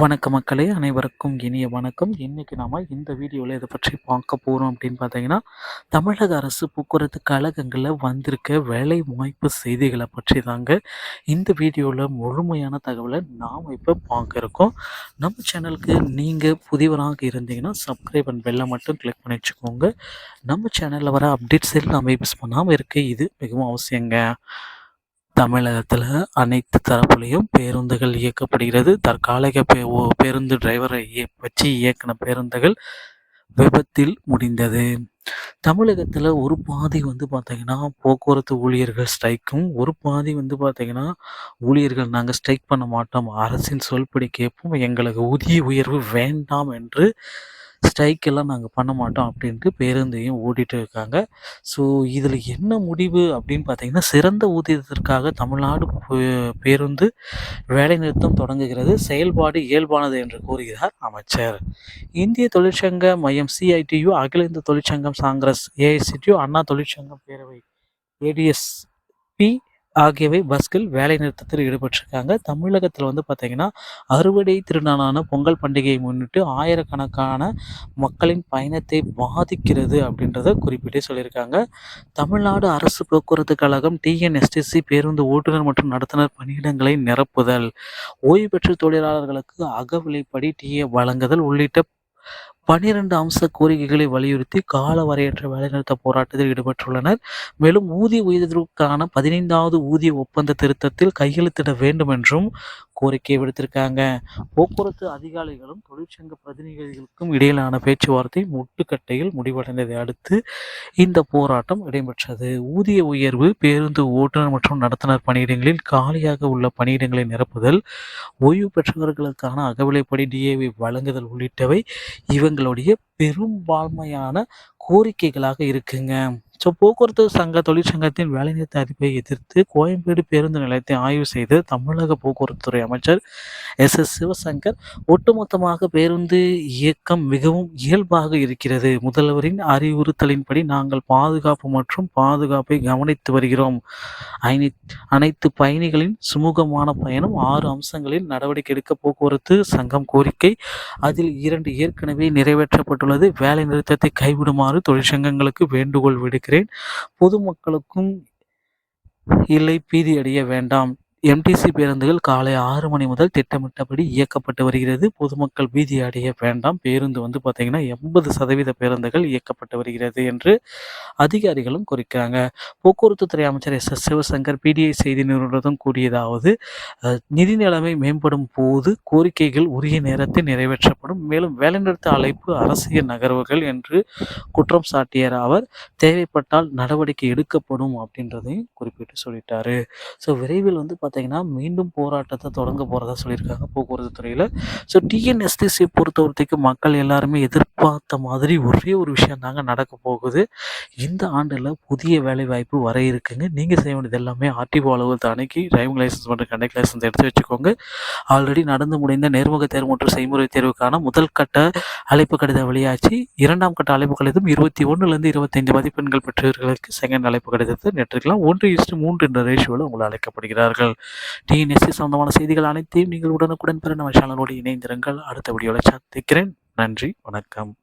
வணக்கம் மக்களே, அனைவருக்கும் இனிய வணக்கம். இன்னைக்கு நாம இந்த வீடியோவில் இதை பற்றி பார்க்க போகிறோம் அப்படின்னு பார்த்தீங்கன்னா, தமிழக அரசு போக்குவரத்து கழகங்களில் வந்திருக்க வேலை வாய்ப்பு செய்திகளை பற்றி தாங்க இந்த வீடியோவில் முழுமையான தகவலை நாம் இப்போ பார்க்க இருக்கோம். நம்ம சேனலுக்கு நீங்கள் புதியவராக இருந்தீங்கன்னா சப்ஸ்கிரைப் அண்ட் பெல்லை மட்டும் கிளிக் பண்ணி வச்சுக்கோங்க. நம்ம சேனலில் வர அப்டேட்ஸ் எல்லாமே மிஸ் பண்ணாமல் இருக்க இது மிகவும் அவசியங்க. தமிழகத்தில் அனைத்து தரப்புலையும் பேருந்துகள் இயக்கப்படுகிறது. தற்காலிக பேருந்து டிரைவரை வச்சு இயக்கின பேருந்துகள் விபத்தில் முடிந்தது. தமிழகத்தில் ஒரு பாதி பார்த்தீங்கன்னா போக்குவரத்து ஊழியர்கள் ஸ்ட்ரைக்கும், ஒரு பாதி பார்த்தீங்கன்னா ஊழியர்கள் நாங்கள் ஸ்ட்ரைக் பண்ண மாட்டோம், அரசின் சொல்படி கேட்போம், எங்களுக்கு ஊதிய உயர்வு வேண்டாம் என்று ஸ்ட்ரைக் எல்லாம் நாங்கள் பண்ண மாட்டோம் அப்படின்ட்டு பேருந்தையும் ஓட்டிகிட்டு இருக்காங்க. ஸோ இதில் என்ன முடிவு அப்படின்னு பார்த்தீங்கன்னா, சிறந்த ஊதியத்திற்காக தமிழ்நாடு பேருந்து வேலைநிறுத்தம் தொடங்குகிறது. செயல்பாடு இயல்பானது என்று கூறுகிறார் அமைச்சர். இந்திய தொழிற்சங்க மையம் சிஐடியு, அகில இந்திய தொழிற்சங்கம் காங்கிரஸ் ஏஐசிடியு, அண்ணா தொழிற்சங்கம் பேரவை ஏடிஎஸ்பி ஆகியவை பஸ்கள் வேலை நிறுத்தத்தில் ஈடுபட்டிருக்காங்க. தமிழகத்தில் பார்த்தீங்கன்னா அறுவடை திருநாளான பொங்கல் பண்டிகையை முன்னிட்டு ஆயிரக்கணக்கான மக்களின் பயணத்தை பாதிக்கிறது அப்படின்றத குறிப்பிட்டே சொல்லியிருக்காங்க. தமிழ்நாடு அரசு போக்குவரத்து கழகம் டிஎன்எஸ்டிசி பேருந்து ஓட்டுநர் மற்றும் நடத்துனர் பணியிடங்களை நிரப்புதல், ஓய்வு பெற்ற தொழிலாளர்களுக்கு அகவிலைப்படி டிஏ வழங்குதல் உள்ளிட்ட 12 அம்ச கோரிக்கைகளை வலியுறுத்தி காலவரையற்ற வேலைநிறுத்த போராட்டத்தில் ஈடுபட்டுள்ளனர். மேலும் ஊதிய உயர்வுக்கான 15வது ஊதிய ஒப்பந்த திருத்தத்தில் கையெழுத்திட வேண்டும் என்றும் கோரிக்கை விடுத்திருக்காங்க. போக்குவரத்து அதிகாரிகளும் தொழிற்சங்க பிரதிநிதிகளுக்கும் இடையிலான பேச்சுவார்த்தை முட்டுக்கட்டையில் முடிவடைந்ததை அடுத்து இந்த போராட்டம் இடம்பெற்றது. ஊதிய உயர்வு, பேருந்து ஓட்டுநர் மற்றும் நடத்துனர் பணியிடங்களில் காலியாக உள்ள பணியிடங்களை நிரப்புதல், ஓய்வு பெற்றவர்களுக்கான அகவிலைப்படி டிஏவை வழங்குதல் உள்ளிட்டவை இவங்களுடைய பெரும்பான்மையான கோரிக்கைகளாக இருக்குங்க. ஸோ போக்குவரத்து சங்க தொழிற்சங்கத்தின் வேலைநிறுத்த அறிவிப்பை எதிர்த்து கோயம்பேடு பேருந்து நிலையத்தை ஆய்வு செய்து தமிழக போக்குவரத்துறை அமைச்சர் சிவசங்கர், ஒட்டுமொத்தமாக பேருந்து இயக்கம் மிகவும் இயல்பாக இருக்கிறது. முதல்வரின் அறிவுறுத்தலின்படி நாங்கள் பாதுகாப்பை கவனித்து வருகிறோம். அனைத்து பயணிகளின் சுமூகமான பயணம் 6 அம்சங்களில் நடவடிக்கை எடுக்க போக்குவரத்து சங்கம் கோரிக்கை. அதில் 2 ஏற்கனவே நிறைவேற்றப்பட்டுள்ளது. வேலை நிறுத்தத்தை கைவிடுமாறு தொழிற்சங்கங்களுக்கு வேண்டுகோள் விடுக்கிறேன். பொதுமக்களுக்கும் இல்லை பீதியடைய வேண்டாம். எம்டிசி பேருந்துகள் காலை 6 மணி முதல் திட்டமிட்டபடி இயக்கப்பட்டு வருகிறது. பொதுமக்கள் பீதி அடைய வேண்டாம். பேருந்து பார்த்தீங்கன்னா 80% பேருந்துகள் இயக்கப்பட்டு வருகிறது என்று அதிகாரிகளும் குறிக்கிறாங்க. போக்குவரத்து துறை அமைச்சர் சிவசங்கர் பிடிஐ செய்தி நிறுவனத்துடன் கூறியதாவது, நிதி நிலைமை மேம்படும் போது கோரிக்கைகள் உரிய நேரத்தில் நிறைவேற்றப்படும். மேலும் வேலைநிறுத்த அழைப்பு அரசியல் நகர்வுகள் என்று குற்றம் சாட்டிய அவர், தேவைப்பட்டால் நடவடிக்கை எடுக்கப்படும் அப்படின்றதையும் குறிப்பிட்டு சொல்லிட்டாரு. ஸோ விரைவில் பார்த்தீங்கன்னா மீண்டும் போராட்டத்தை தொடங்க போகிறதா சொல்லியிருக்காங்க போக்குவரத்து துறையில். ஸோ டிஎன்எஸ்டிசி பொறுத்தவரைக்கும் மக்கள் எல்லாருமே எதிர்பார்த்த மாதிரி ஒரே ஒரு விஷயம் தாங்க நடக்க போகுது. இந்த ஆண்டில் புதிய வேலை வாய்ப்பு வர இருக்குங்க. நீங்கள் செய்ய வேண்டியது எல்லாமே ஆர்டிஓ அலுவலகத்தை அணுகி டிரைவிங் லைசன்ஸ் மற்றும் கண்டக்டர் லைசன்ஸ் எடுத்து வச்சுக்கோங்க. ஆல்ரெடி நடந்து முடிந்த நேர்முக தேர்வு மற்றும் செய்முறை தேர்வுக்கான முதல் கட்ட அழைப்பு கடிதம் வெளியாச்சு. 2ஆம் கட்ட அழைப்பு கடிதம் 21லேருந்து 25 மதிப்பெண்கள் பெற்றவர்களுக்கு செகண்ட் அழைப்பு கடிதத்தை நேற்றுக்கலாம் 1:3 என்ற ரேஷியோவில் உங்களை அழைக்கப்படுகிறார்கள். டிஎன்எஸ்சி சம்பந்தமான செய்திகள் அனைத்தையும் நீங்கள் உடனுக்குடன் பெற நம்ம சேனலோடு இணைந்திருங்கள். அடுத்த வீடியோவில் சந்திக்கிறேன். நன்றி, வணக்கம்.